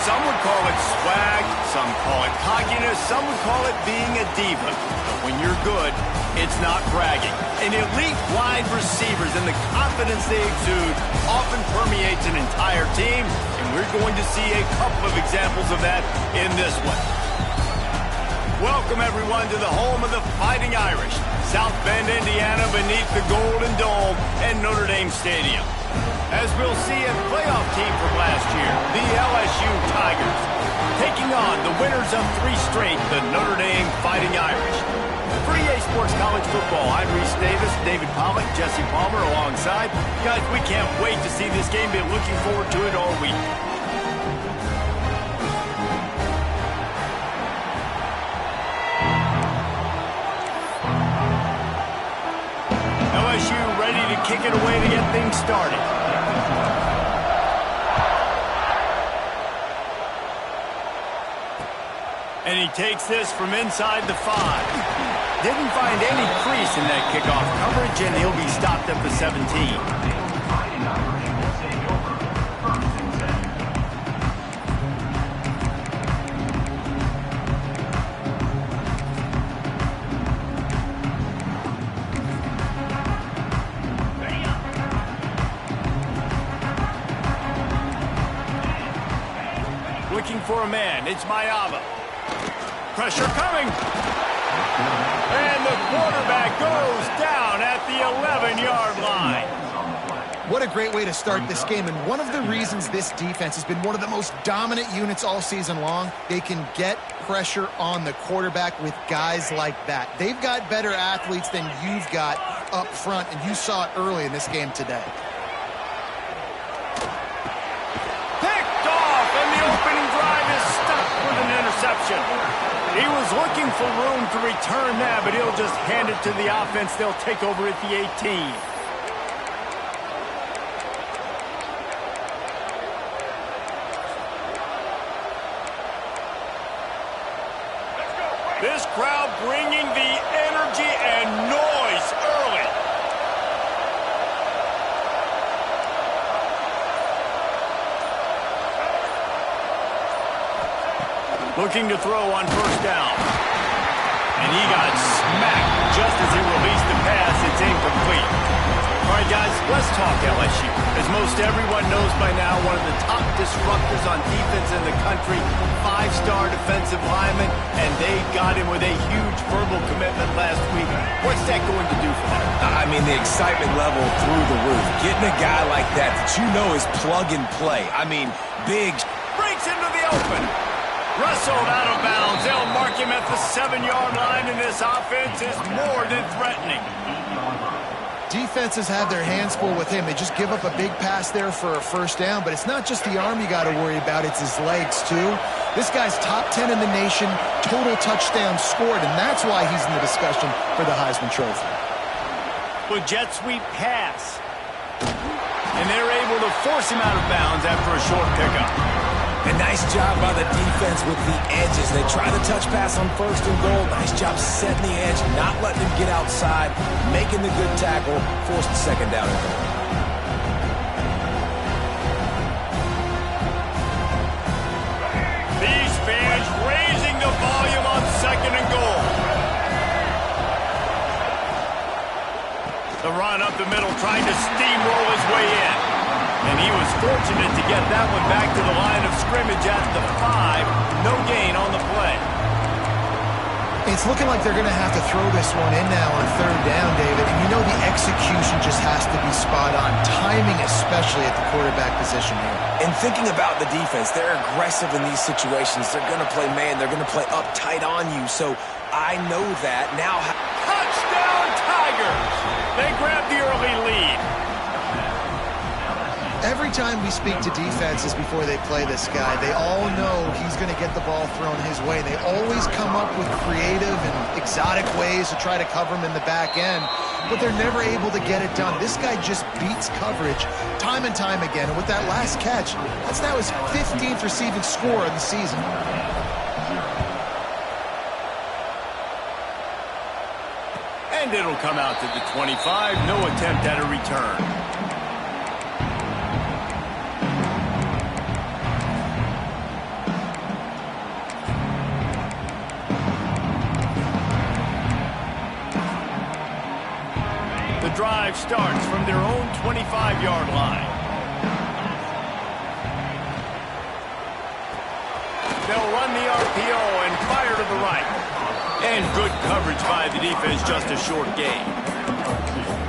Some would call it swag, some call it cockiness, some would call it being a diva. But when you're good, it's not bragging. And elite wide receivers and the confidence they exude often permeates an entire team, and we're going to see a couple of examples of that in this one. Welcome, everyone, to the home of the Fighting Irish, South Bend, Indiana, beneath the Golden Dome and Notre Dame Stadium. As we'll see a playoff team from last year, the LSU Tigers, taking on the winners of 3 straight, the Notre Dame Fighting Irish. For EA Sports College Football, I'm Reese Davis, David Pollack, Jesse Palmer alongside. Guys, we can't wait to see this game. Been looking forward to it all week. LSU ready to kick it away to get things started. And he takes this from inside the 5. Didn't find any crease in that kickoff coverage, and he'll be stopped at the 17. Looking for a man, it's Mayava. Pressure coming. And the quarterback goes down at the 11-yard line. What a great way to start this game, and one of the reasons this defense has been one of the most dominant units all season long, they can get pressure on the quarterback with guys like that. They've got better athletes than you've got up front, and you saw it early in this game today. Picked off, and the opening drive is stopped with an interception. He was looking for room to return that, but he'll just hand it to the offense. They'll take over at the 18. This crowd bringing the energy and noise early. Looking to throw on first down. And he got smacked just as he released the pass. It's incomplete. All right, guys, let's talk LSU. As most everyone knows by now, one of the top disruptors on defense in the country, 5-star defensive lineman, and they got him with a huge verbal commitment last week. What's that going to do for them? I mean, the excitement level through the roof. Getting a guy like that you know is plug and play. I mean, big. Breaks into the open. Wrestled out of bounds. They'll mark him at the 7-yard line, and this offense is more than threatening. Defenses have their hands full with him. They just give up a big pass there for a first down, but it's not just the arm you got to worry about, it's his legs too. This guy's top 10 in the nation, total touchdowns scored, and that's why he's in the discussion for the Heisman Trophy. With jet sweep pass. And they're able to force him out of bounds after a short pickup. A nice job by the defense with the edges. They try to touch pass on first and goal. Nice job setting the edge, not letting him get outside, making the good tackle, forced the second down and goal. These fans raising the volume on second and goal. The run up the middle, trying to steamroll his way in. And he was fortunate to get that one back to the line of scrimmage at the 5. No gain on the play. It's looking like they're going to have to throw this one in now on third down, David. And you know the execution just has to be spot on. Timing especially at the quarterback position here. And thinking about the defense, they're aggressive in these situations. They're going to play man. They're going to play up tight on you. So I know that. Now, touchdown Tigers! They grab the early lead. Every time we speak to defenses before they play this guy, they all know he's going to get the ball thrown his way. They always come up with creative and exotic ways to try to cover him in the back end, but they're never able to get it done. This guy just beats coverage time and time again, and with that last catch, that's now his 15th receiving score of the season. And it'll come out to the 25. No attempt at a return. drive starts from their own 25-yard line. They'll run the RPO and fire to the right. And good coverage by the defense, just a short gain.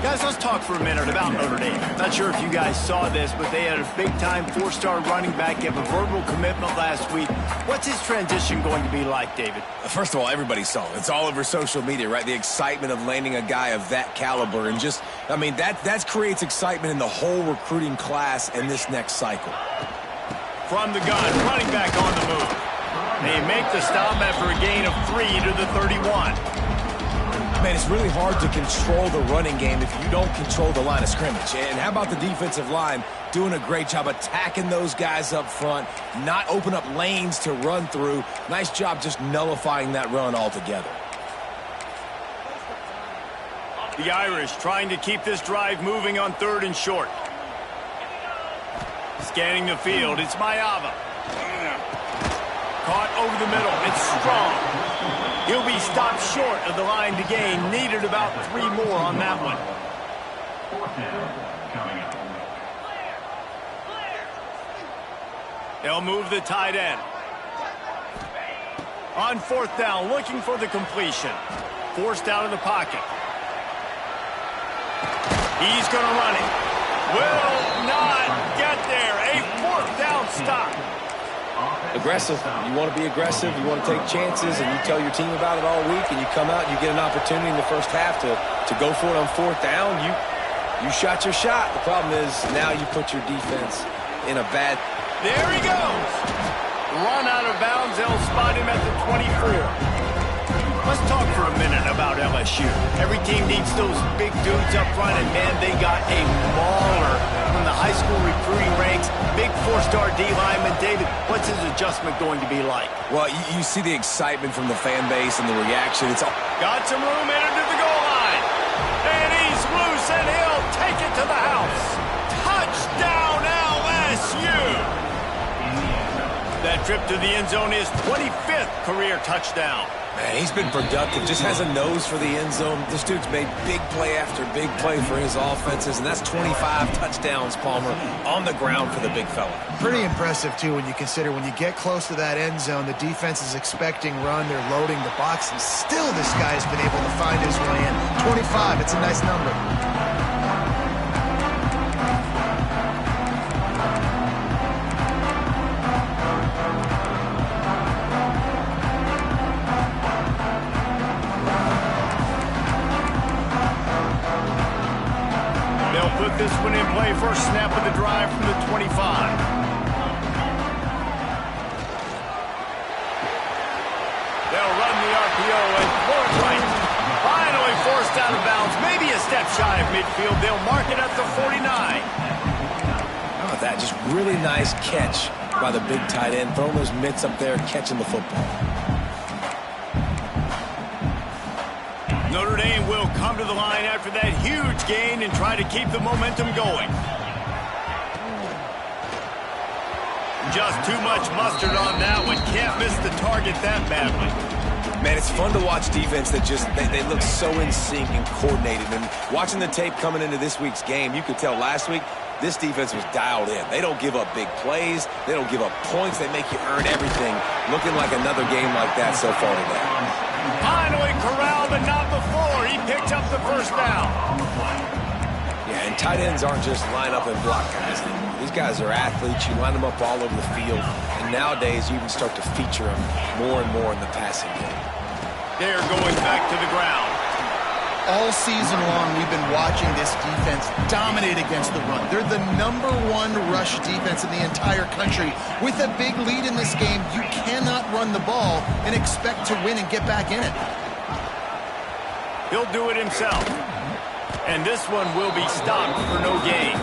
Guys, let's talk for a minute about Notre Dame. Not sure if you guys saw this, but they had a big-time four-star running back give a verbal commitment last week. What's his transition going to be like, David? First of all, everybody saw it. It's all over social media, right? The excitement of landing a guy of that caliber. And just, I mean, that creates excitement in the whole recruiting class in this next cycle. From the gun, running back on the move. They make the stop after a gain of 3 to the 31. Man, it's really hard to control the running game if you don't control the line of scrimmage. And how about the defensive line doing a great job attacking those guys up front, not open up lanes to run through. Nice job just nullifying that run altogether. The Irish trying to keep this drive moving on 3rd and short. Scanning the field, it's Mayava. Caught over the middle, it's Strong. He'll be stopped short of the line to gain. Needed about 3 more on that one. They'll move the tight end. On 4th down, looking for the completion. Forced out of the pocket. He's going to run it. Will not get there. A 4th down stop. Aggressive. You want to be aggressive. You want to take chances, and you tell your team about it all week, and you come out and you get an opportunity in the first half to go for it on 4th down. You shot your shot. The problem is now you put your defense in a bad... There he goes. Run out of bounds. They'll spot him at the 24. Let's talk for a minute about LSU. Every team needs those big dudes up front, and man, they got a mauler from the high school recruiting ranks. Big 4-star D lineman. David, what's his adjustment going to be like? Well, you see the excitement from the fan base and the reaction. It's all... Got some room in to the goal line. And he's loose, and he'll take it to the house. Touchdown, LSU! That trip to the end zone is 25th career touchdown. Man, he's been productive, just has a nose for the end zone. This dude's made big play after big play for his offenses, and that's 25 touchdowns, Palmer, on the ground for the big fella. Pretty impressive, too, when you consider when you get close to that end zone, the defense is expecting run, they're loading the box, and still this guy's been able to find his way in. 25, it's a nice number. Put this one in play. First snap of the drive from the 25. They'll run the RPO and throw it right. Finally forced out of bounds. Maybe a step shy of midfield. They'll mark it at the 49. How about that? Just really nice catch by the big tight end. Throwing those mitts up there, catching the football. Notre Dame will come to the line after that huge gain and try to keep the momentum going. Just too much mustard on that one. Can't miss the target that badly. Man, it's fun to watch defense that just, they look so in sync and coordinated. And watching the tape coming into this week's game, you could tell last week, this defense was dialed in. They don't give up big plays. They don't give up points. They make you earn everything. Looking like another game like that so far today. Finally corralled, but not before. He picked up the first down. Yeah, and tight ends aren't just line up and block guys anymore. These guys are athletes. You line them up all over the field. And nowadays, you can start to feature them more and more in the passing game. They're going back to the ground. All season long, we've been watching this defense dominate against the run. They're the #1 rush defense in the entire country. With a big lead in this game, you cannot run the ball and expect to win and get back in it. He'll do it himself. And this one will be stopped for no gain.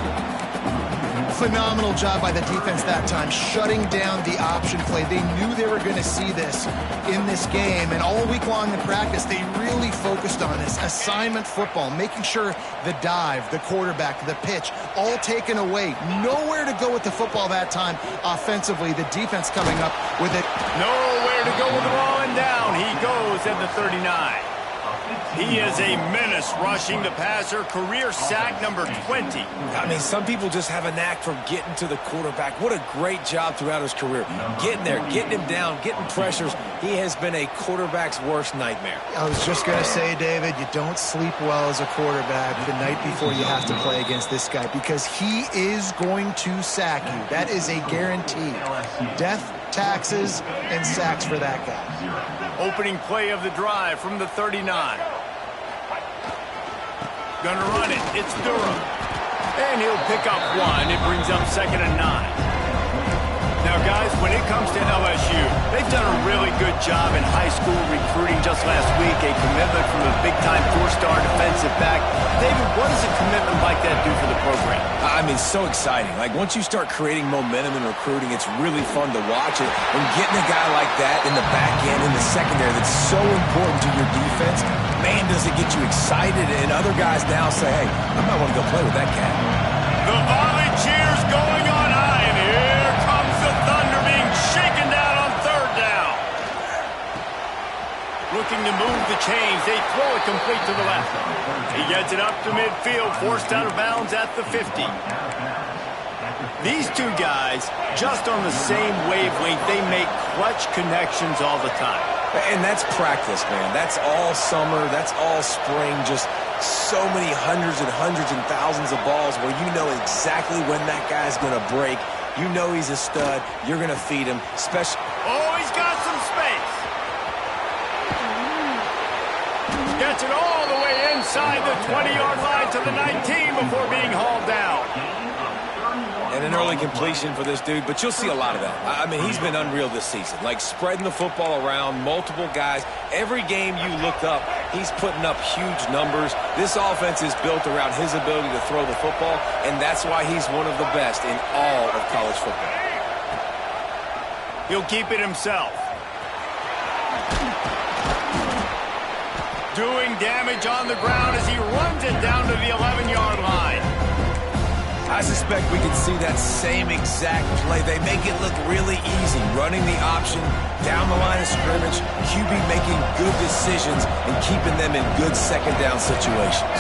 Phenomenal job by the defense that time, shutting down the option play. They knew they were going to see this in this game, and all week long in practice, they really focused on this assignment football, making sure the dive, the quarterback, the pitch, all taken away. Nowhere to go with the football that time offensively. The defense coming up with it. Nowhere to go with the ball, and down he goes at the 39. He is a menace rushing the passer, career sack number 20. I mean, some people just have a knack for getting to the quarterback. What a great job throughout his career. Getting there, getting him down, getting pressures. He has been a quarterback's worst nightmare. I was just going to say, David, you don't sleep well as a quarterback the night before you have to play against this guy because he is going to sack you. That is a guarantee. Death, taxes, and sacks for that guy. Opening play of the drive from the 39. Gonna run it. It's Durham. And he'll pick up one. It brings up 2nd and 9. Now, guys, when it comes to LSU, they've done a really good job in high school recruiting. Just last week, a commitment from a big-time 4-star defensive back. David, what does a commitment like that do for the program? I mean, so exciting. Like, once you start creating momentum in recruiting, it's really fun to watch it. And getting a guy like that in the back end, in the secondary, that's so important to your defense, man, does it get you excited. And other guys now say, hey, I might want to go play with that cat. The volley cheers going on high, and here comes the Thunder being shaken down on 3rd down. Looking to move the chains. They throw it complete to the left. He gets it up to midfield, forced out of bounds at the 50. These two guys, just on the same wavelength, they make clutch connections all the time. And that's practice, man. That's all summer. That's all spring. Just so many hundreds and thousands of balls where you know exactly when that guy's going to break. You know he's a stud. You're going to feed him. Oh, he's got some space. Gets it all the way inside the 20-yard line to the 19 before being hauled down. And an early completion for this dude, but you'll see a lot of that. I mean, he's been unreal this season. Like, spreading the football around, multiple guys. Every game you look up, he's putting up huge numbers. This offense is built around his ability to throw the football, and that's why he's one of the best in all of college football. He'll keep it himself. Doing damage on the ground as he runs it down to the 11-yard line. I suspect we can see that same exact play. They make it look really easy, running the option down the line of scrimmage, QB making good decisions and keeping them in good 2nd down situations.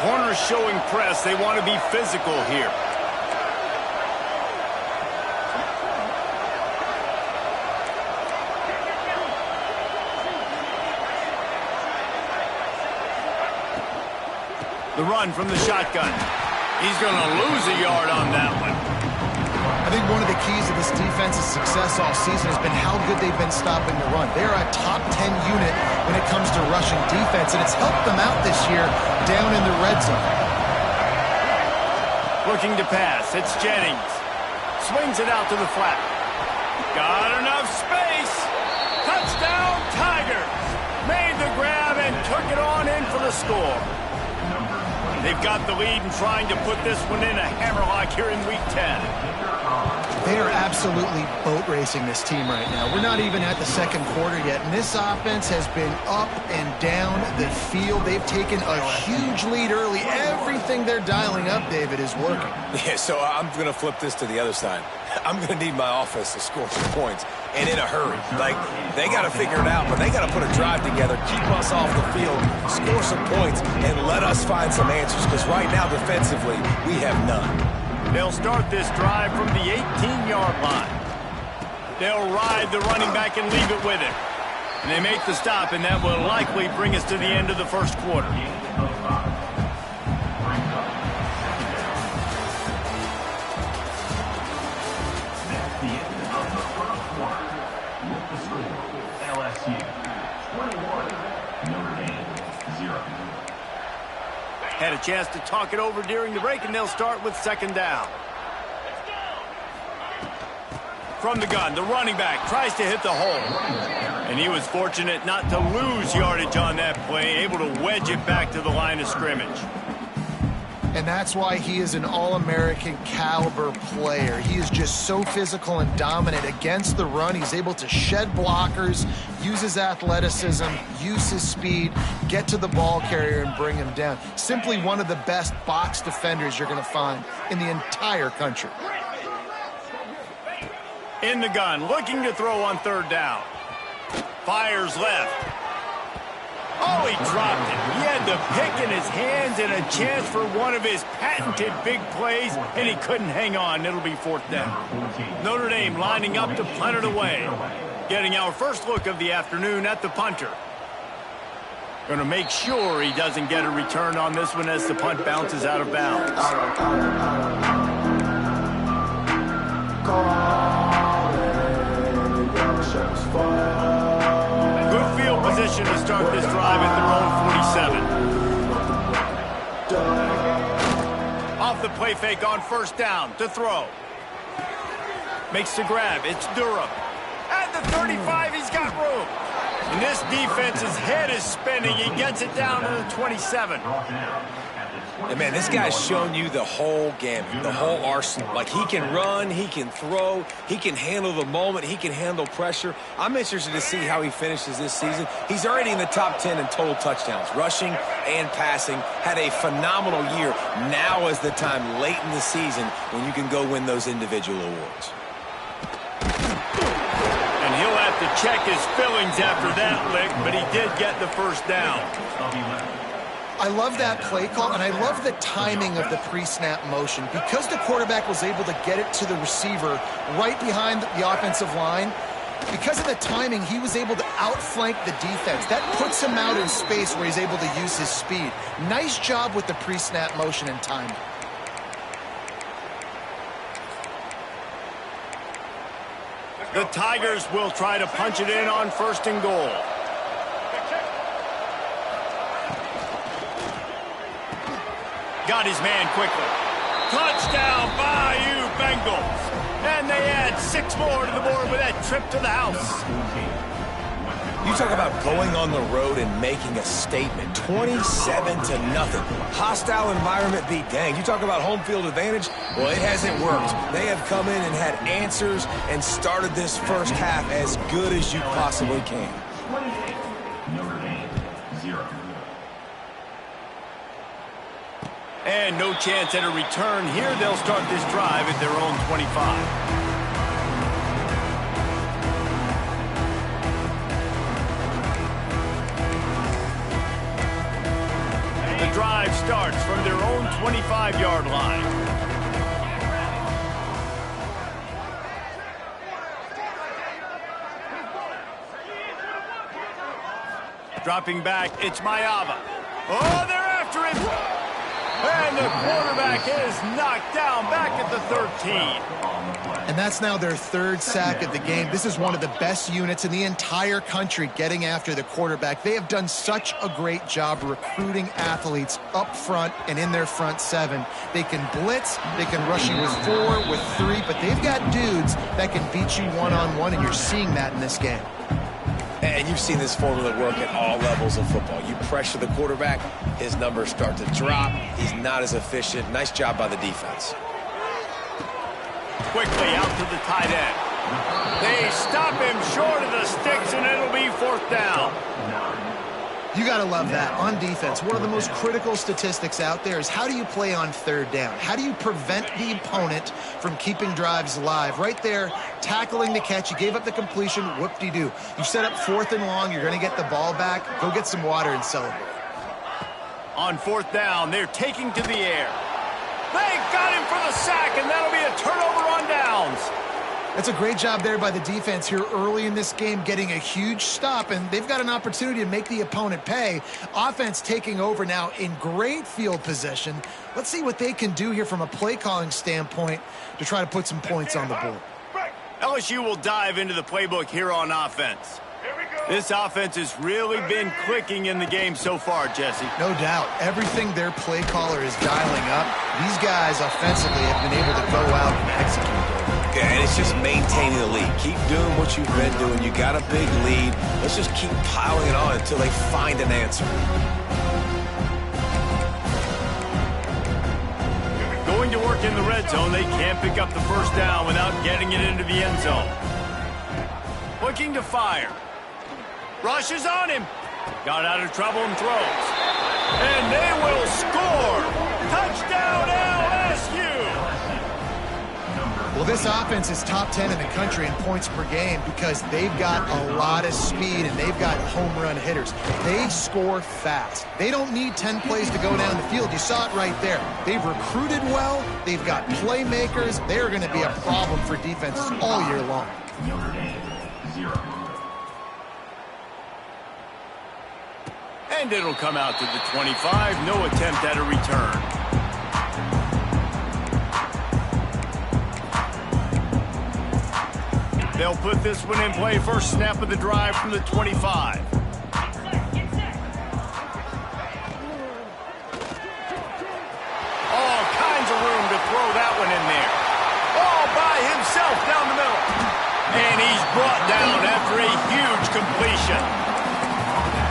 Corners showing press. They want to be physical here. The run from the shotgun. He's going to lose a yard on that one. I think one of the keys of this defense's success all season has been how good they've been stopping the run. They're a top 10 unit when it comes to rushing defense, and it's helped them out this year down in the red zone. Looking to pass. It's Jennings. Swings it out to the flat. Got enough space. Touchdown, Tigers. Made the grab and took it on in for the score. They've got the lead and trying to put this one in a hammerlock here in Week 10. They are absolutely boat racing this team right now. We're not even at the 2nd quarter yet, and this offense has been up and down the field. They've taken a huge lead early. Everything they're dialing up, David, is working. Yeah, so I'm going to flip this to the other side. I'm going to need my offense to score some points, and in a hurry. Like, they got to figure it out, but they got to put a drive together, keep us off the field, score some points, and let us find some answers, because right now, defensively, we have none. They'll start this drive from the 18-yard line. They'll ride the running back and leave it with him. And they make the stop, and that will likely bring us to the end of the 1st quarter. Had a chance to talk it over during the break, and they'll start with 2nd down. From the gun, the running back tries to hit the hole. And he was fortunate not to lose yardage on that play, able to wedge it back to the line of scrimmage. And that's why he is an All-American caliber player. He is just so physical and dominant against the run. He's able to shed blockers, use his athleticism, use his speed, get to the ball carrier and bring him down. Simply one of the best box defenders you're going to find in the entire country. In the gun, looking to throw on 3rd down. Fires left. Oh, he dropped it. He had the pick in his hands and a chance for one of his patented big plays, and he couldn't hang on. It'll be 4th down. Notre Dame lining up to punt it away. Getting our first look of the afternoon at the punter. Going to make sure he doesn't get a return on this one as the punt bounces out of bounds. Good field position to start this drive at their own 47. Off the play fake on 1st down to throw. Makes the grab. It's Durham. At the 35, he's got room. And this defense's head is spinning. He gets it down to the 27. And man, this guy's shown you the whole gamut, the whole arsenal. Like, he can run, he can throw, he can handle the moment, he can handle pressure. I'm interested to see how he finishes this season. He's already in the top 10 in total touchdowns, rushing and passing. Had a phenomenal year. Now is the time late in the season when you can go win those individual awards. And he'll have to check his fillings after that lick, but he did get the 1st down. I love that play call, and I love the timing of the pre-snap motion. Because the quarterback was able to get it to the receiver right behind the offensive line, because of the timing, he was able to outflank the defense. That puts him out in space where he's able to use his speed. Nice job with the pre-snap motion and timing. The Tigers will try to punch it in on 1st and goal. Got his man quickly. Touchdown, Bayou Bengals. And they add 6 more to the board with that trip to the house. You talk about going on the road and making a statement. 27-0. Hostile environment be danged. You talk about home field advantage. Well, it hasn't worked. They have come in and had answers and started this first half as good as you possibly can. And no chance at a return here. They'll start this drive at their own 25. The drive starts from their own 25-yard line. Dropping back, it's Mayava. Oh, they're after him! And the quarterback is knocked down back at the 13. And that's now their 3rd sack of the game. This is one of the best units in the entire country getting after the quarterback. They have done such a great job recruiting athletes up front and in their front 7. They can blitz, they can rush you with 4, with 3, but they've got dudes that can beat you one-on-one, and you're seeing that in this game. And you've seen this formula work at all levels of football. You pressure the quarterback, his numbers start to drop. He's not as efficient. Nice job by the defense. Quickly out to the tight end. They stop him short of the sticks, and it'll be 4th down. You got to love that. On defense, one of the most critical statistics out there is how do you play on 3rd down? How do you prevent the opponent from keeping drives alive? Right there, tackling the catch. You gave up the completion. Whoop-de-doo. You set up 4th and long. You're going to get the ball back. Go get some water and celebrate. On 4th down, they're taking to the air. They got him for the sack, and that'll be a turnover on downs. That's a great job there by the defense here early in this game, getting a huge stop, and they've got an opportunity to make the opponent pay. Offense taking over now in great field position. Let's see what they can do here from a play-calling standpoint to try to put some points on the board. LSU will dive into the playbook here on offense. This offense has really been clicking in the game so far, Jesse. No doubt. Everything their play caller is dialing up, these guys offensively have been able to go out and execute. Yeah, and it's just maintaining the lead. Keep doing what you've been doing. You got a big lead. Let's just keep piling it on until they find an answer. Going to work in the red zone, they can't pick up the 1st down without getting it into the end zone. Looking to fire. Rushes on him. Got out of trouble and throws. And they will score. Touchdown LSU. Well, this this offense is top 10 in the country in points per game because they've got a lot of speed and they've got home run hitters. They score fast. They don't need 10 plays to go down the field. You saw it right there. They've recruited well. They've got playmakers. They're going to be a problem for defenses all year long. Notre Dame, 0. And it'll come out to the 25. No attempt at a return. They'll put this one in play. First snap of the drive from the 25. All kinds of room to throw that one in there. All by himself down the middle. And he's brought down after a huge completion.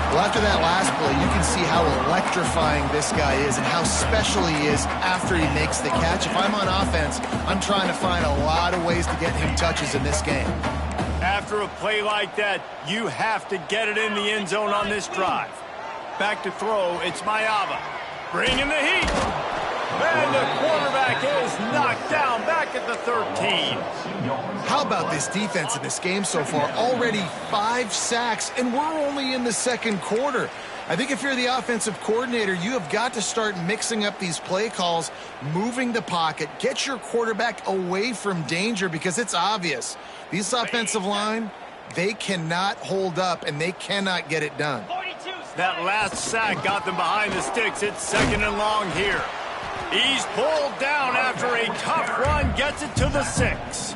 Well, after that last play, you can see how electrifying this guy is and how special he is after he makes the catch. If I'm on offense, I'm trying to find a lot of ways to get him touches in this game. After a play like that, you have to get it in the end zone on this drive. Back to throw, it's Mayava. Bringing the heat. And the quarterback is knocked down back at the 13. How about this defense in this game so far? Already 5 sacks, and we're only in the second quarter. I think if you're the offensive coordinator, you have got to start mixing up these play calls, moving the pocket, get your quarterback away from danger because it's obvious. These offensive line, they cannot hold up, and they cannot get it done. That last sack got them behind the sticks. It's second and long here. He's pulled down after a tough run, gets it to the 6.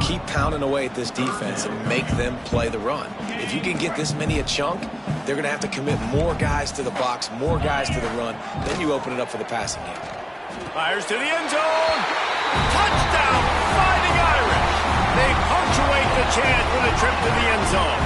Keep pounding away at this defense and make them play the run. If you can get this many a chunk, they're going to have to commit more guys to the box, more guys to the run. Then you open it up for the passing game. Fires to the end zone. Touchdown, Fighting Irish. They punctuate the chance with a trip to the end zone.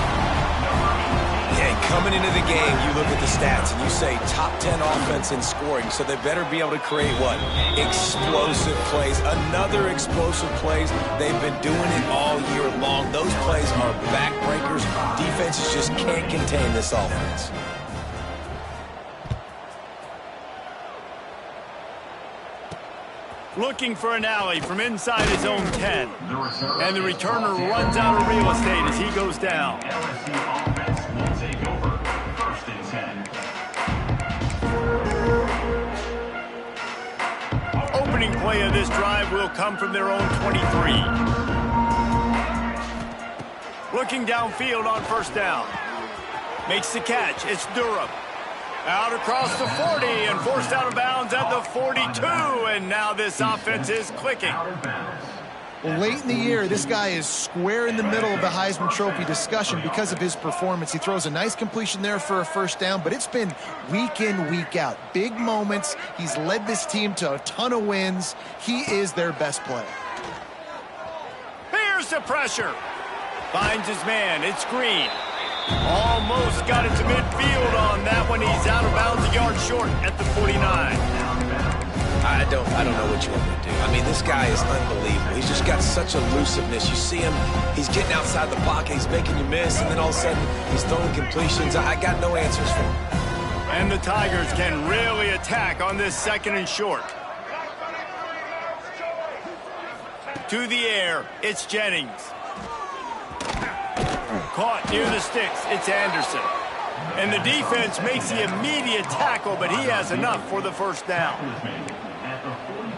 Yeah, coming into the game, you look at the stats and you say top 10 offense in scoring, so they better be able to create what? Explosive plays. Another explosive plays. They've been doing it all year long. Those plays are backbreakers. Defenses just can't contain this offense. Looking for an alley from inside his own 10. And the returner runs out of real estate as he goes down. Opening play of this drive will come from their own 23. Looking downfield on first down. Makes the catch. It's Durham. Out across the 40 and forced out of bounds at the 42. And now this offense is clicking. Well, late in the year, this guy is square in the middle of the Heisman Trophy discussion because of his performance. He throws a nice completion there for a first down, but it's been week in, week out. Big moments. He's led this team to a ton of wins. He is their best player. Here's the pressure. Finds his man. It's Green. Almost got it to midfield on that one. He's out of bounds a yard short at the 49. I don't know what you want me to do. I mean, this guy is unbelievable. He's just got such elusiveness. You see him, he's getting outside the pocket, he's making you miss, and then all of a sudden, he's throwing completions. I got no answers for him. And the Tigers can really attack on this second and short. To the air, it's Jennings. Caught near the sticks, it's Anderson. And the defense makes the immediate tackle, but he has enough for the first down.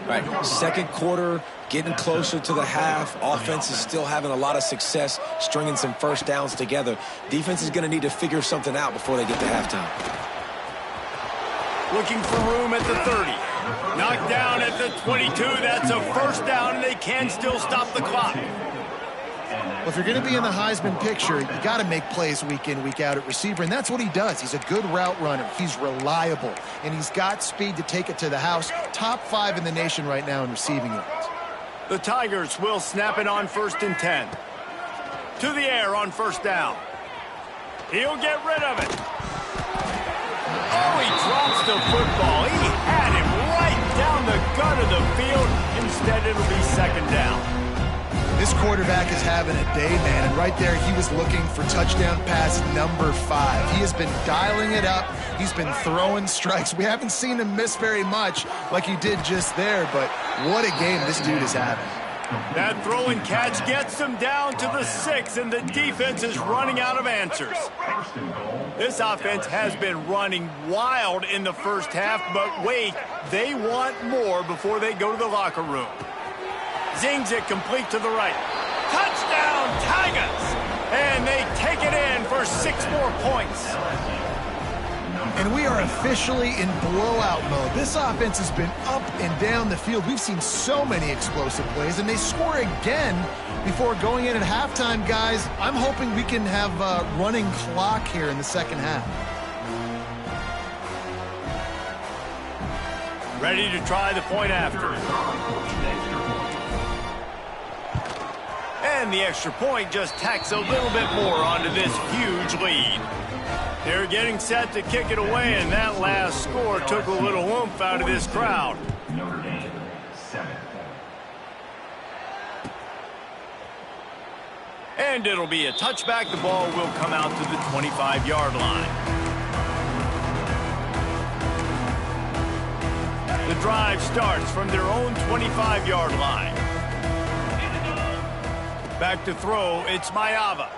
Right, second quarter, getting closer to the half. Offense is still having a lot of success stringing some first downs together. Defense is going to need to figure something out before they get to halftime. Looking for room at the 30. Knocked down at the 22. That's a first down, and they can still stop the clock. Well, if you're going to be in the Heisman picture, you got to make plays week in, week out at receiver, and that's what he does. He's a good route runner. He's reliable, and he's got speed to take it to the house. Top 5 in the nation right now in receiving yards. The Tigers will snap it on first and 10. To the air on first down. He'll get rid of it. Oh, he drops the football. He had him right down the gut of the field. Instead, it'll be second down. This quarterback is having a day, man, and right there he was looking for touchdown pass number 5. He has been dialing it up. He's been throwing strikes. We haven't seen him miss very much like he did just there, but what a game this dude is having. That throw and catch gets them down to the 6, and the defense is running out of answers. This offense has been running wild in the first half, but wait, they want more before they go to the locker room. Zings it complete to the right. Touchdown, Tigers! And they take it in for 6 more points. And we are officially in blowout mode. This offense has been up and down the field. We've seen so many explosive plays, and they score again before going in at halftime, guys. I'm hoping we can have a running clock here in the second half. Ready to try the point after. And the extra point just tacks a little bit more onto this huge lead. They're getting set to kick it away, and that last score took a little oomph out of this crowd. Notre Dame, 7. And it'll be a touchback. The ball will come out to the 25-yard line. The drive starts from their own 25-yard line. Back to throw, it's Mayava.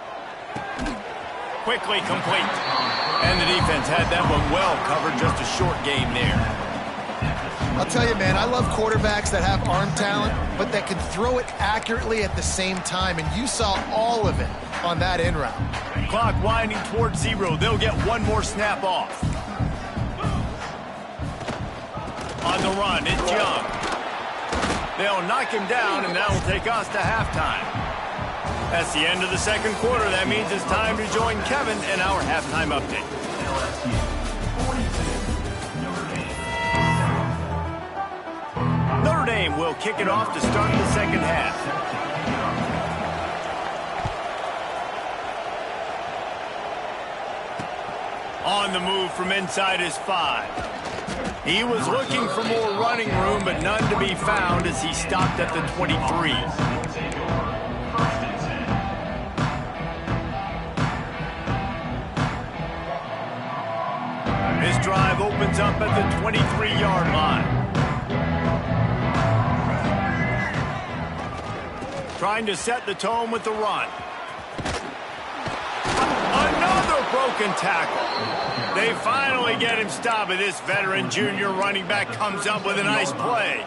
Quickly complete. And the defense had that one well covered, just a short game there. I'll tell you, man, I love quarterbacks that have arm talent, but that can throw it accurately at the same time, and you saw all of it on that in route. Clock winding towards 0. They'll get one more snap off. On the run, it's Young. They'll knock him down, and that'll take us to halftime. That's the end of the second quarter. That means it's time to join Kevin in our halftime update. Notre Dame will kick it off to start the second half. On the move from inside his 5. He was looking for more running room, but none to be found as he stopped at the 23. This drive opens up at the 23-yard line. Trying to set the tone with the run. Another broken tackle. They finally get him stopped, and this veteran junior running back comes up with a nice play.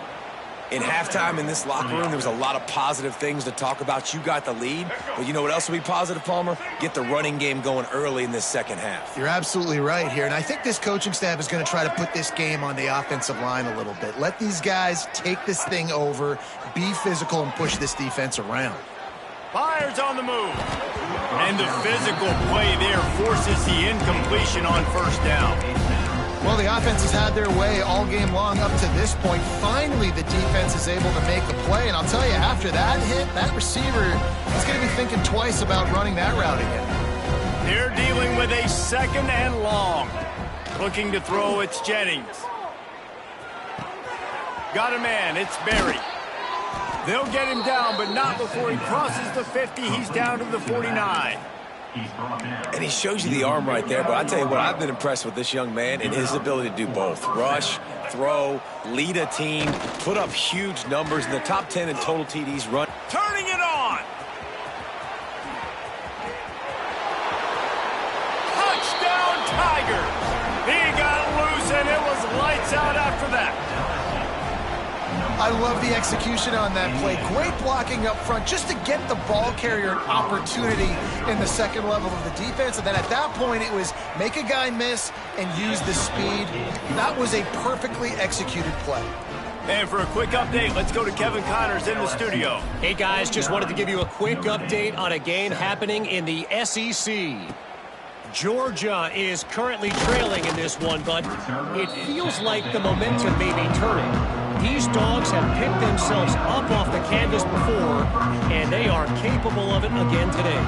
In halftime in this locker room, there was a lot of positive things to talk about. You got the lead, but you know what else will be positive, Palmer? Get the running game going early in this second half. You're absolutely right here, and I think this coaching staff is going to try to put this game on the offensive line a little bit. Let these guys take this thing over, be physical, and push this defense around. Fires on the move. And the physical play there forces the incompletion on first down. Well, the offense has had their way all game long up to this point. Finally, the defense is able to make the play. And I'll tell you, after that hit, that receiver is going to be thinking twice about running that route again. They're dealing with a second and long. Looking to throw, it's Jennings. Got a man, it's Berry. They'll get him down, but not before he crosses the 50. He's down to the 49. And he shows you the arm right there, but I tell you what, I've been impressed with this young man and his ability to do both. Rush, throw, lead a team, put up huge numbers in the top 10 in total TDs run. Turning it on. Touchdown, Tigers. He got loose, and it was lights out after that. I love the execution on that play. Great blocking up front just to get the ball carrier an opportunity in the second level of the defense. And then at that point, it was make a guy miss and use the speed. That was a perfectly executed play. And for a quick update, let's go to Kevin Connors in the studio. Hey, guys, just wanted to give you a quick update on a game happening in the SEC. Georgia is currently trailing in this one, but it feels like the momentum may be turning. These dogs have picked themselves up off the canvas before, and they are capable of it again today.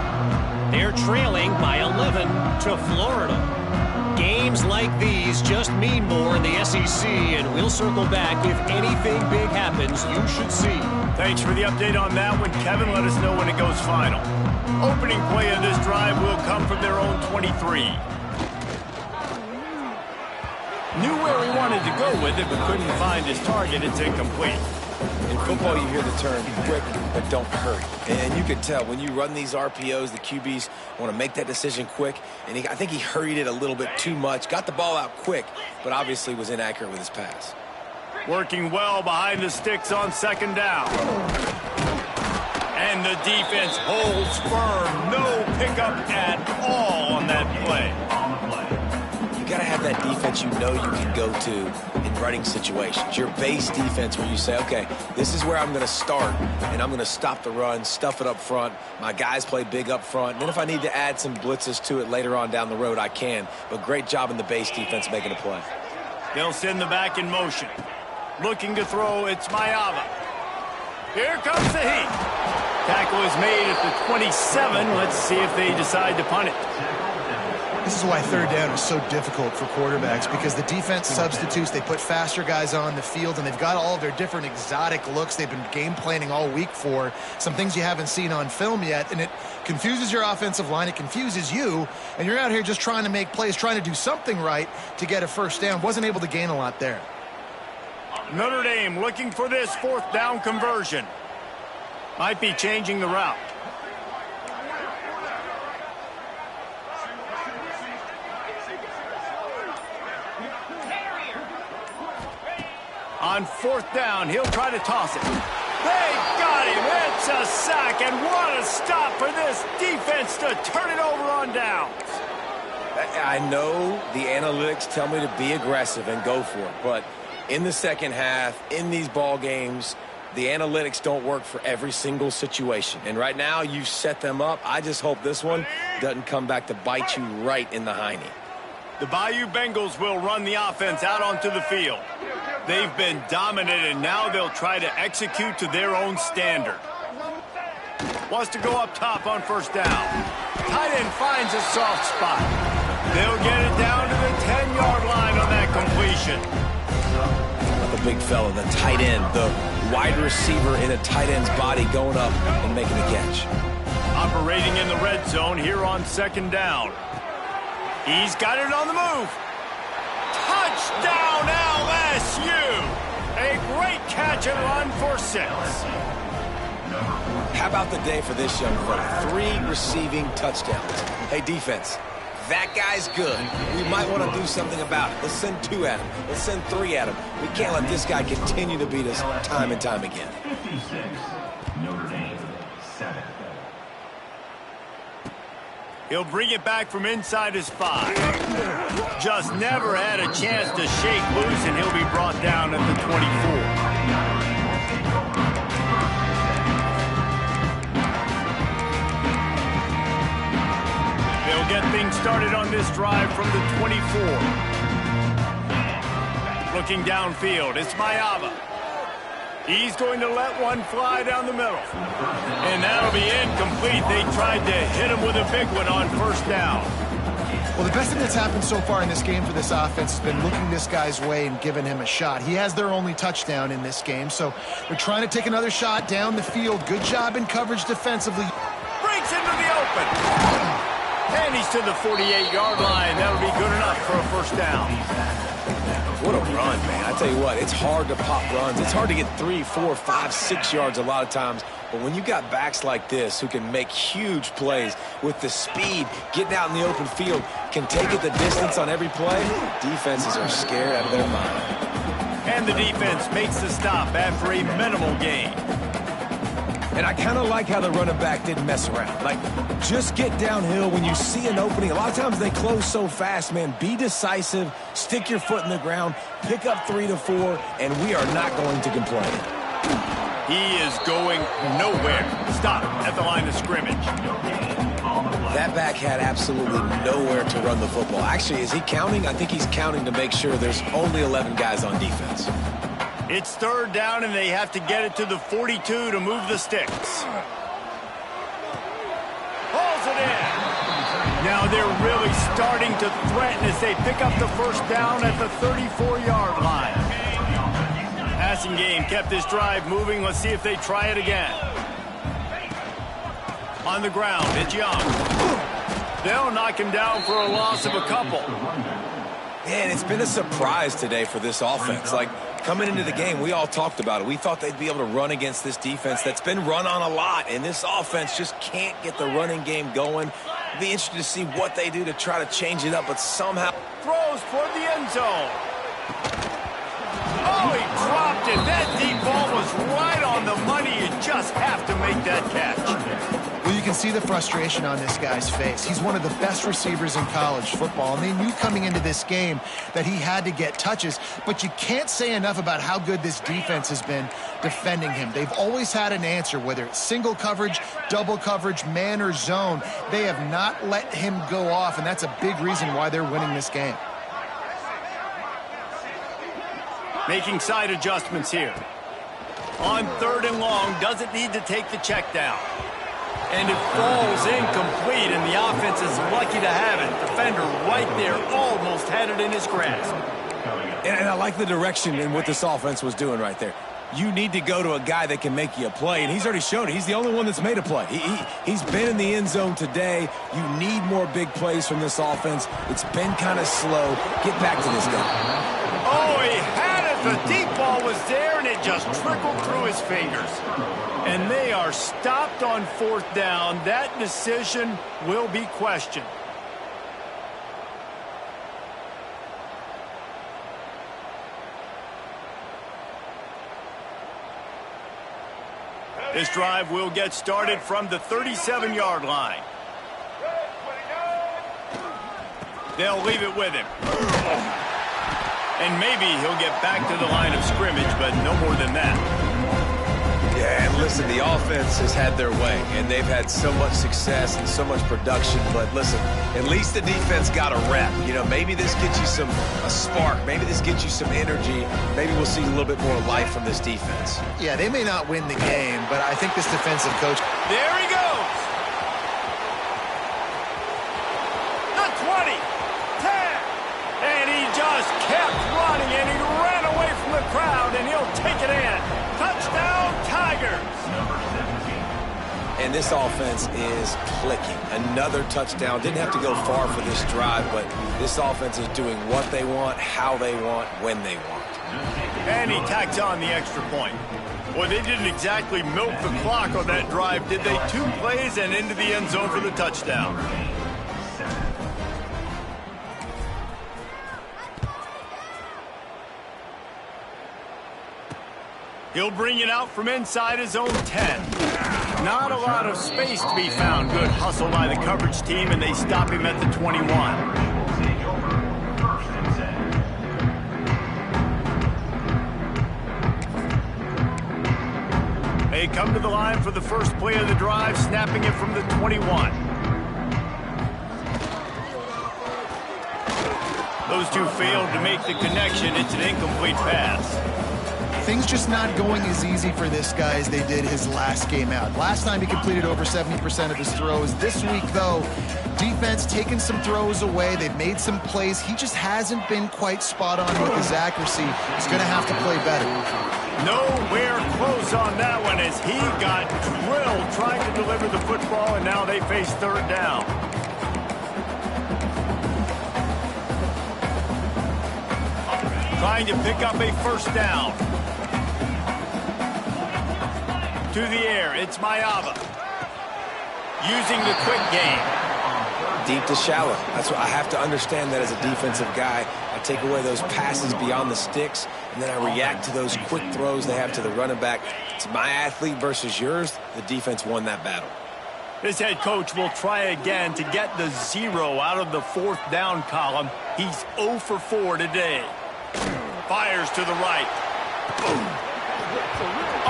They're trailing by 11 to Florida. Games like these just mean more in the SEC, and we'll circle back if anything big happens you should see. Thanks for the update on that one, Kevin. Let us know when it goes final. Opening play of this drive will come from their own 23. Knew where he wanted to go with it, but couldn't find his target. It's incomplete. In football, you hear the term quick, but don't hurry. And you can tell when you run these RPOs, the QBs want to make that decision quick. And I think he hurried it a little bit too much. Got the ball out quick, but obviously was inaccurate with his pass. Working well behind the sticks on second down. And the defense holds firm. No pickup at all on that play. You got to have that defense you know you can go to in running situations. Your base defense where you say, okay, this is where I'm going to start, and I'm going to stop the run, stuff it up front. My guys play big up front. And then if I need to add some blitzes to it later on down the road, I can. But great job in the base defense making a play. They'll send the back in motion. Looking to throw, it's Mayava. Here comes the heat. Tackle is made at the 27. Let's see if they decide to punt it. This is why third down is so difficult for quarterbacks, because the defense substitutes. They put faster guys on the field, and they've got all of their different exotic looks they've been game planning all week for, some things you haven't seen on film yet, and it confuses your offensive line. It confuses you, and you're out here just trying to make plays, trying to do something right to get a first down. Wasn't able to gain a lot there. Notre Dame looking for this fourth down conversion. Might be changing the route. On fourth down, he'll try to toss it. They got him. It's a sack, and what a stop for this defense to turn it over on downs. I know the analytics tell me to be aggressive and go for it, but in the second half, in these ball games, the analytics don't work for every single situation. And right now, you've set them up. I just hope this one doesn't come back to bite you right in the hiney. The Bayou Bengals will run the offense out onto the field. They've been dominant, and now they'll try to execute to their own standard. Wants to go up top on first down. Tight end finds a soft spot. They'll get it down to the 10-yard line on that completion. The big fella, the tight end, the wide receiver in a tight end's body going up and making a catch. Operating in the red zone here on second down. He's got it on the move. Touchdown LSU! A great catch and run for 6. How about the day for this young fella? 3 receiving touchdowns. Hey, defense, that guy's good. We might want to do something about it. Let's send 2 at him. Let's send 3 at him. We can't let this guy continue to beat us time and time again. 56, Notre Dame, 7. He'll bring it back from inside his 5. Just never had a chance to shake loose, and he'll be brought down at the 24. They'll get things started on this drive from the 24. Looking downfield, it's Mayava. He's going to let one fly down the middle. And that'll be incomplete. They tried to hit him with a big one on first down. Well, the best thing that's happened so far in this game for this offense has been looking this guy's way and giving him a shot. He has their only touchdown in this game, so they're trying to take another shot down the field. Good job in coverage defensively. Breaks into the open. And he's to the 48-yard line. That'll be good enough for a first down. What a run, man. I tell you what, it's hard to pop runs. It's hard to get 3, 4, 5, 6 yards a lot of times. But when you got backs like this who can make huge plays with the speed, getting out in the open field, can take it the distance on every play, defenses are scared out of their mind. And the defense makes the stop after a minimal gain. And I kind of like how the running back didn't mess around. Like, just get downhill when you see an opening. A lot of times they close so fast, man. Be decisive, stick your foot in the ground, pick up 3 to 4, and we are not going to complain. He is going nowhere. Stop at the line of scrimmage. That back had absolutely nowhere to run the football. Actually, is he counting? I think he's counting to make sure there's only 11 guys on defense. It's third down, and they have to get it to the 42 to move the sticks. Pulls it in. Now they're really starting to threaten as they pick up the first down at the 34-yard line. Passing game kept this drive moving. Let's see if they try it again. On the ground, it's Young. They'll knock him down for a loss of a couple. Man, it's been a surprise today for this offense. Like, coming into the game, we all talked about it. We thought they'd be able to run against this defense that's been run on a lot, and this offense just can't get the running game going. It'll be interesting to see what they do to try to change it up, but somehow throws toward the end zone. Oh, he dropped it. That deep ball was right on the money. You just have to make that catch. Well, you can see the frustration on this guy's face. He's one of the best receivers in college football, and they knew coming into this game that he had to get touches, but you can't say enough about how good this defense has been defending him. They've always had an answer, whether it's single coverage, double coverage, man or zone. They have not let him go off, and that's a big reason why they're winning this game. Making side adjustments here. On 3rd and long, doesn't need to take the check down. And it falls incomplete, and the offense is lucky to have it. Defender right there almost had it in his grasp. And I like the direction and what this offense was doing right there. You need to go to a guy that can make you a play, and he's already shown it. He's the only one that's made a play. He's been in the end zone today. You need more big plays from this offense. It's been kind of slow. Get back to this guy. Oh, he had it. The deep ball was there, and it just trickled through his fingers. And they are stopped on 4th down. That decision will be questioned. This drive will get started from the 37-yard line. They'll leave it with him. And maybe he'll get back to the line of scrimmage, but no more than that. Yeah, and listen, the offense has had their way, and they've had so much success and so much production. But listen, at least the defense got a rep. You know, maybe this gets you a spark. Maybe this gets you some energy. Maybe we'll see a little bit more life from this defense. Yeah, they may not win the game, but I think this defensive coach... There he goes! The 20, 10, and he just kept running, and he ran away from the crowd, and he'll take it in. Touchdown, Tigers! And this offense is clicking. Another touchdown. Didn't have to go far for this drive, but this offense is doing what they want, how they want, when they want. And he tacks on the extra point. Well, they didn't exactly milk the clock on that drive, did they? 2 plays and into the end zone for the touchdown. He'll bring it out from inside his own 10. Not a lot of space to be found. Good hustle by the coverage team, and they stop him at the 21. They come to the line for the first play of the drive, snapping it from the 21. Those two failed to make the connection. It's an incomplete pass. Things just not going as easy for this guy as they did his last game out. Last time he completed over 70% of his throws. This week, though, defense taking some throws away. They've made some plays. He just hasn't been quite spot on with his accuracy. He's going to have to play better. Nowhere close on that one as he got drilled trying to deliver the football, and now they face 3rd down. Trying to pick up a 1st down. To the air, it's Mayava. Using the quick game. Deep to shallow. That's what I have to understand that as a defensive guy. I take away those passes beyond the sticks, and then I react to those quick throws they have to the running back. It's my athlete versus yours. The defense won that battle. This head coach will try again to get the 0 out of the 4th down column. He's 0 for 4 today. Fires to the right.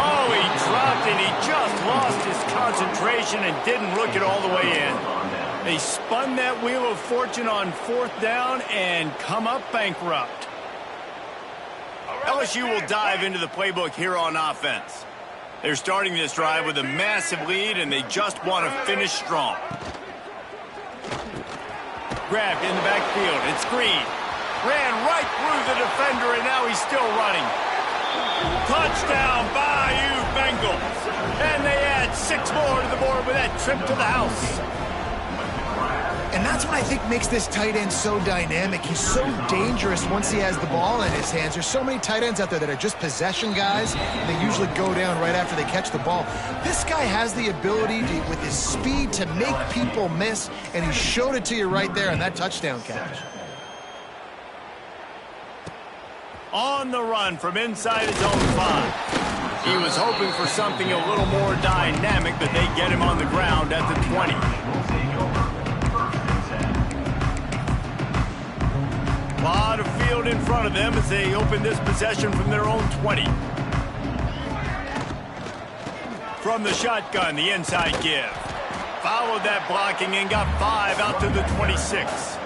Oh, he dropped and he just lost his concentration and didn't look it all the way in. They spun that wheel of fortune on 4th down and come up bankrupt. LSU will dive into the playbook here on offense. They're starting this drive with a massive lead, and they just want to finish strong. Grabbed in the backfield. It's Green. Ran right through the defender, and now he's still running. Touchdown, Bayou Bengals. And they add 6 more to the board with that trip to the house. And that's what I think makes this tight end so dynamic. He's so dangerous once he has the ball in his hands. There's so many tight ends out there that are just possession guys. They usually go down right after they catch the ball. This guy has the ability to, with his speed, to make people miss, and he showed it to you right there on that touchdown catch. On the run from inside his own 5. He was hoping for something a little more dynamic, but they get him on the ground at the 20. A lot of field in front of them as they open this possession from their own 20. From the shotgun, the inside give. Followed that blocking and got 5 out to the 26.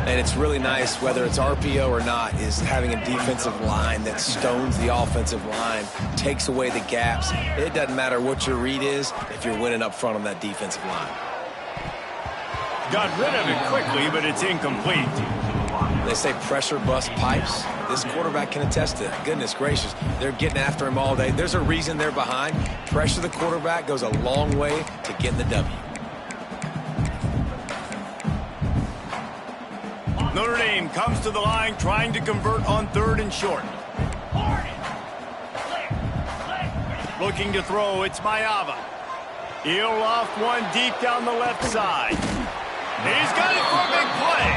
And it's really nice, whether it's RPO or not, is having a defensive line that stones the offensive line, takes away the gaps. It doesn't matter what your read is if you're winning up front on that defensive line. Got rid of it quickly, but it's incomplete. They say pressure busts pipes. This quarterback can attest to it. Goodness gracious, they're getting after him all day. There's a reason they're behind. Pressure the quarterback goes a long way to getting the W. Notre Dame comes to the line trying to convert on 3rd and short. Looking to throw, it's Mayava. He'll loft one deep down the left side. He's got it for a big play.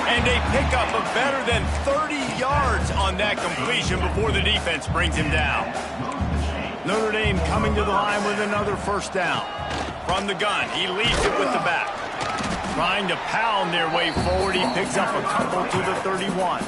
And a pickup of better than 30 yards on that completion before the defense brings him down. Notre Dame coming to the line with another first down. From the gun, he leads it with the back. Trying to pound their way forward, he picks up a couple to the 31.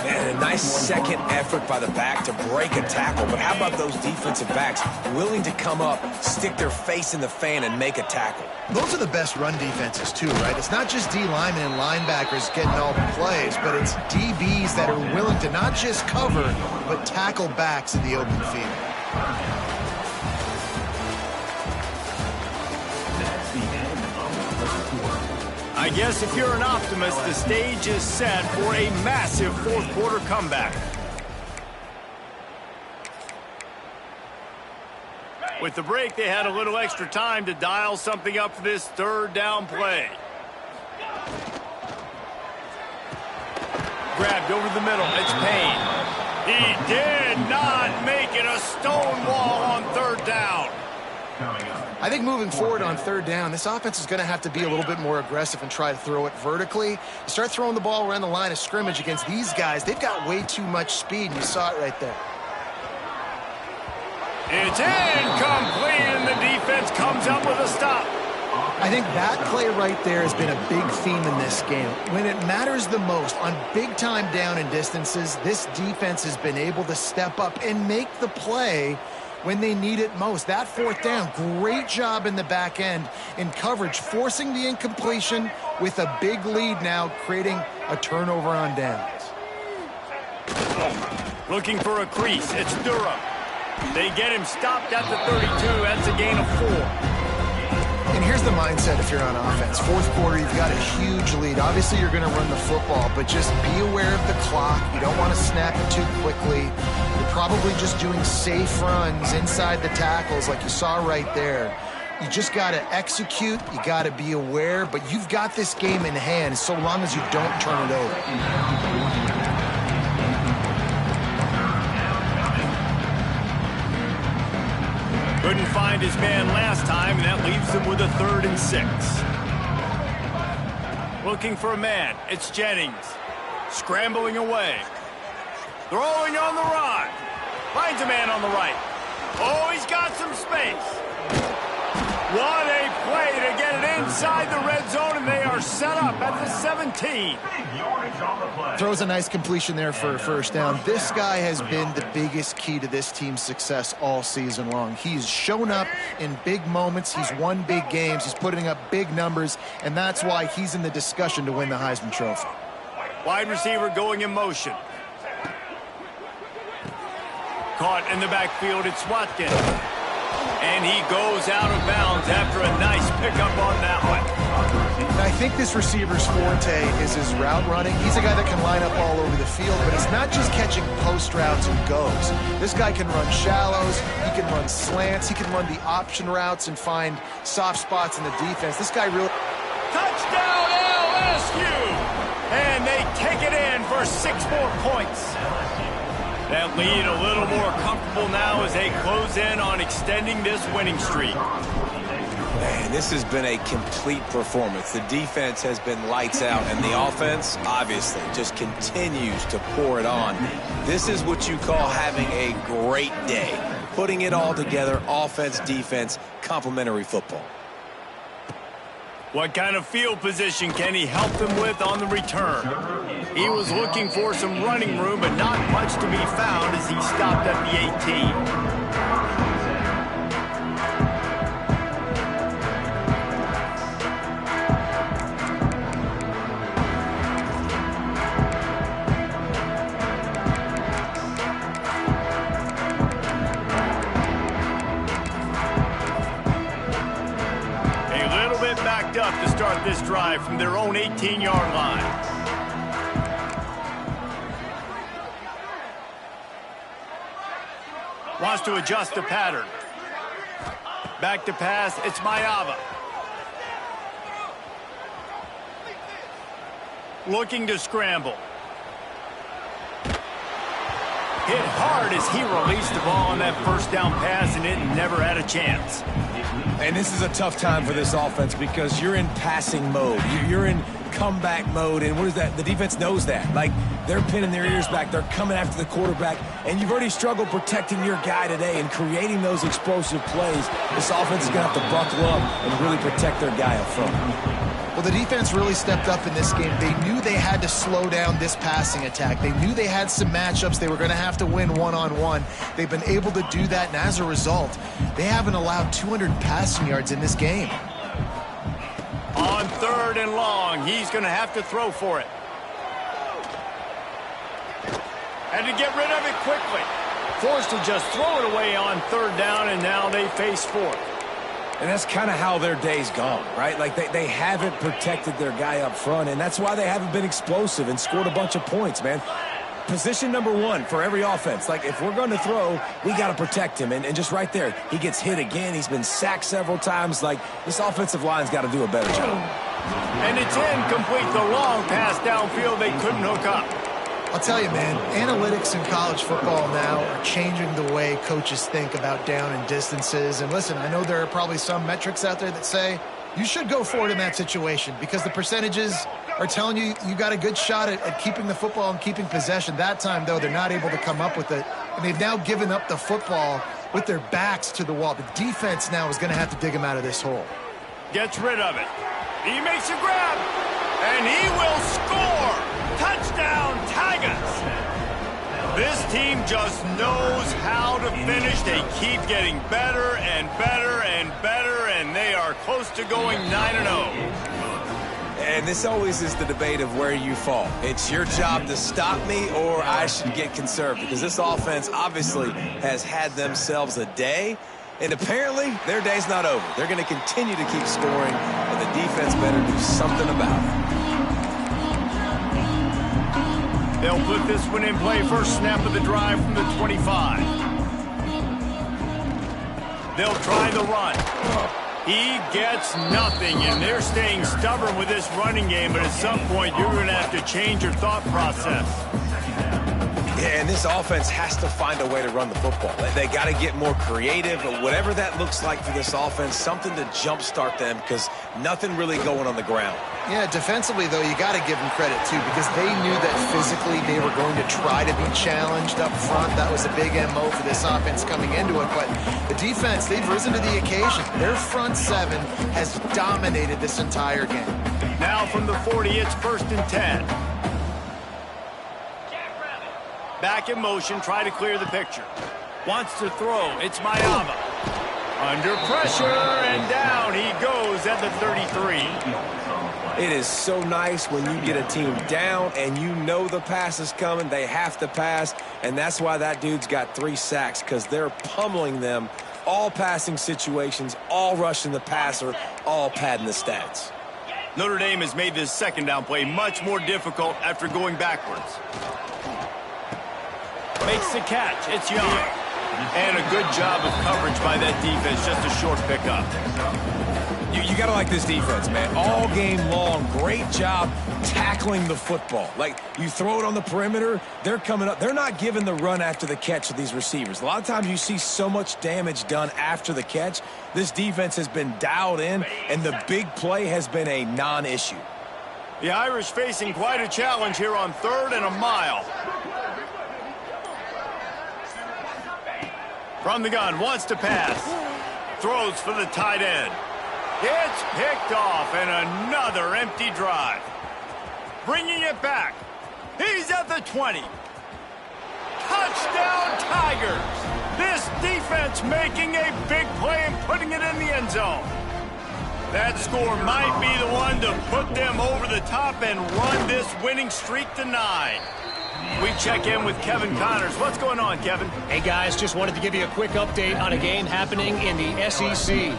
Man, a nice second effort by the back to break a tackle. But how about those defensive backs willing to come up, stick their face in the fan, and make a tackle? Those are the best run defenses, too, right? It's not just D linemen and linebackers getting all the plays, but it's DBs that are willing to not just cover, but tackle backs in the open field. I guess if you're an optimist, the stage is set for a massive fourth-quarter comeback. With the break, they had a little extra time to dial something up for this 3rd down play. Grabbed over the middle. It's Payne. He did not make it a stone wall on 3rd down. I think moving forward on 3rd down, this offense is going to have to be a little bit more aggressive and try to throw it vertically. You start throwing the ball around the line of scrimmage against these guys, they've got way too much speed, and you saw it right there. It's incomplete, and the defense comes up with a stop. I think that play right there has been a big theme in this game. When it matters the most, on big-time down and distances, this defense has been able to step up and make the play when they need it most. That 4th down, great job in the back end in coverage, forcing the incompletion with a big lead now, creating a turnover on downs. Looking for a crease, it's Durham. They get him stopped at the 32. That's a gain of 4. And here's the mindset if you're on offense. 4th quarter, you've got a huge lead. Obviously, you're going to run the football, but just be aware of the clock. You don't want to snap it too quickly. You're probably just doing safe runs inside the tackles like you saw right there. You just got to execute. You got to be aware, but you've got this game in hand so long as you don't turn it over. Couldn't find his man last time, and that leaves him with a 3rd and 6. Looking for a man. It's Jennings. Scrambling away. Throwing on the run. Finds a man on the right. Oh, he's got some space. What a play to get it inside the red zone, and they are set up at the 17. Throws a nice completion there for a 1st down. This guy has been the biggest key to this team's success all season long. He's shown up in big moments. He's won big games. He's putting up big numbers, and that's why he's in the discussion to win the Heisman Trophy. Wide receiver going in motion. Caught in the backfield, it's Watkins. And he goes out of bounds after a nice pickup on that one. I think this receiver's forte is his route running. He's a guy that can line up all over the field, but it's not just catching post routes and goes. This guy can run shallows, he can run slants, he can run the option routes and find soft spots in the defense. This guy really... Touchdown LSU! And they take it in for 6 more points. That lead a little more comfortable now as they close in on extending this winning streak. Man, this has been a complete performance. The defense has been lights out, and the offense, obviously, just continues to pour it on. This is what you call having a great day. Putting it all together, offense, defense, complementary football. What kind of field position can he help them with on the return? He was looking for some running room, but not much to be found as he stopped at the 18. Backed up to start this drive from their own 18-yard line. Wants to adjust the pattern. Back to pass, it's Mayava. Looking to scramble. Hit hard as he released the ball on that first down pass, and it never had a chance. And this is a tough time for this offense because you're in passing mode. You're in comeback mode, and what is that? The defense knows that. Like, they're pinning their ears back. They're coming after the quarterback, and you've already struggled protecting your guy today and creating those explosive plays. This offense is going to have to buckle up and really protect their guy up front. Well, the defense really stepped up in this game. They knew they had to slow down this passing attack. They knew they had some matchups they were going to have to win one-on-one. They've been able to do that, and as a result, they haven't allowed 200 passing yards in this game. On 3rd and long, he's going to have to throw for it. Had to get rid of it quickly. Forced to just throw it away on 3rd down, and now they face 4th. And that's kind of how their day's gone, right? Like, they haven't protected their guy up front, and that's why they haven't been explosive and scored a bunch of points, man. Position number 1 for every offense. Like, if we're going to throw, we got to protect him. And just right there, he gets hit again. He's been sacked several times. Like, this offensive line's got to do a better job. And it's incomplete. The long pass downfield, they couldn't hook up. I'll tell you, man, analytics in college football now are changing the way coaches think about down and distances. And listen, I know there are probably some metrics out there that say you should go for it in that situation because the percentages are telling you you got a good shot at keeping the football and keeping possession. That time, though, they're not able to come up with it. And they've now given up the football with their backs to the wall. The defense now is going to have to dig them out of this hole. Gets rid of it. He makes a grab, and he will score. Touchdown, Tigers! This team just knows how to finish. They keep getting better and better and better, and they are close to going 9-0. And this always is the debate of where you fall. It's your job to stop me or I should get conserved because this offense obviously has had themselves a day, and apparently their day's not over. They're going to continue to keep scoring, and the defense better do something about it. They'll put this one in play. First snap of the drive from the 25. They'll try the run. He gets nothing, and they're staying stubborn with this running game, but at some point you're going to have to change your thought process. Yeah, and this offense has to find a way to run the football. They got to get more creative, but whatever that looks like for this offense, something to jumpstart them because nothing really going on the ground. Yeah, defensively, though, you got to give them credit, too, because they knew that physically they were going to try to be challenged up front. That was a big MO for this offense coming into it, but the defense, they've risen to the occasion. Their front 7 has dominated this entire game. Now from the 40, it's 1st and 10. Back in motion, try to clear the picture. Wants to throw, it's Mayava. Under pressure, and down he goes at the 33. It is so nice when you get a team down and you know the pass is coming. They have to pass, and that's why that dude's got 3 sacks because they're pummeling them. All passing situations, all rushing the passer, all padding the stats. Notre Dame has made this second down play much more difficult after going backwards. Makes the catch. It's Young. And a good job of coverage by that defense. Just a short pickup. You got to like this defense, man. All game long, great job tackling the football. Like, you throw it on the perimeter, they're coming up. They're not giving the run after the catch to these receivers. A lot of times you see so much damage done after the catch. This defense has been dialed in, and the big play has been a non-issue. The Irish facing quite a challenge here on 3rd and a mile. From the gun, wants to pass. Throws for the tight end. It's picked off, and another empty drive. Bringing it back. He's at the 20. Touchdown, Tigers! This defense making a big play and putting it in the end zone. That score might be the one to put them over the top and run this winning streak to 9. We check in with Kevin Connors. What's going on, Kevin? Hey, guys, just wanted to give you a quick update on a game happening in the SEC.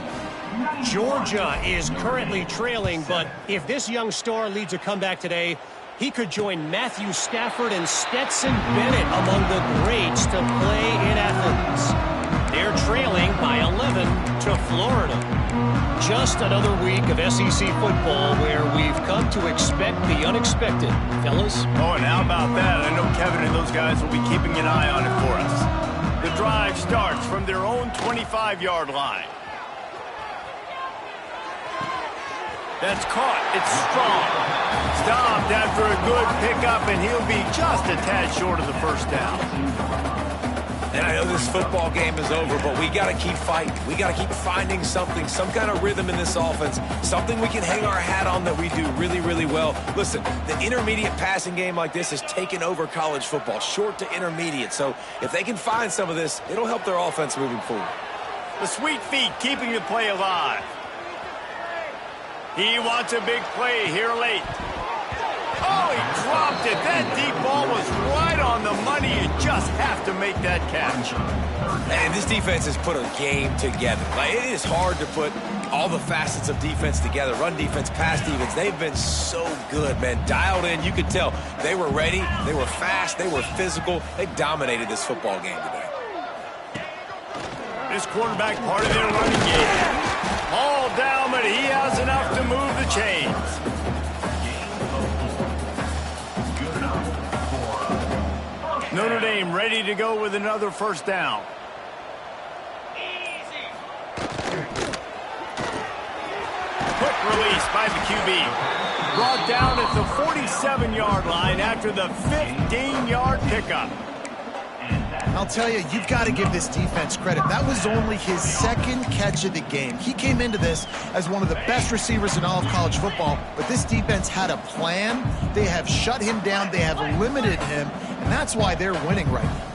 Georgia is currently trailing, but if this young star leads a comeback today, he could join Matthew Stafford and Stetson Bennett among the greats to play in Athens. They're trailing by 11 to Florida. Just another week of SEC football where we've come to expect the unexpected, fellas. Oh, and how about that? I know Kevin and those guys will be keeping an eye on it for us. The drive starts from their own 25-yard line. That's caught. It's strong. Stopped after a good pickup, and he'll be just a tad short of the first down. And I know this football game is over, but we got to keep fighting. We got to keep finding something, some kind of rhythm in this offense, something we can hang our hat on that we do really, really well. Listen, the intermediate passing game like this has taken over college football, short to intermediate. So if they can find some of this, it'll help their offense moving forward. The sweet feet keeping the play alive. He wants a big play here late. Oh, he dropped it. That deep ball was right on the money. You just have to make that catch. And this defense has put a game together. Like, it is hard to put all the facets of defense together. Run defense, pass defense. They've been so good, man. Dialed in. You could tell they were ready. They were fast. They were physical. They dominated this football game today. This quarterback part of their running game. All down, but he has enough to move the chains. Notre Dame ready to go with another first down. Quick release by the QB. Brought down at the 47-yard line after the 15-yard pickup. I'll tell you, you've got to give this defense credit. That was only his second catch of the game. He came into this as one of the best receivers in all of college football, but this defense had a plan. They have shut him down. They have limited him, and that's why they're winning right now.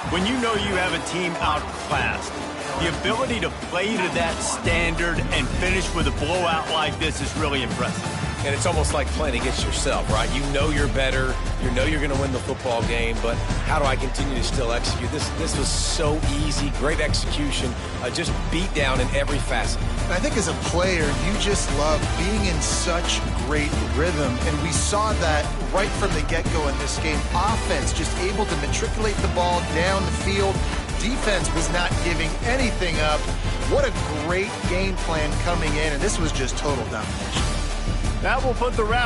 When you know you have a team outclassed, the ability to play to that standard and finish with a blowout like this is really impressive. And it's almost like playing against yourself, right? You know you're better. You know you're going to win the football game, but how do I continue to still execute? This was so easy, great execution, just beat down in every facet. And I think as a player, you just love being in such great rhythm, and we saw that right from the get-go in this game. Offense just able to matriculate the ball down the field. Defense was not giving anything up. What a great game plan coming in, and this was just total domination. That will put the wrap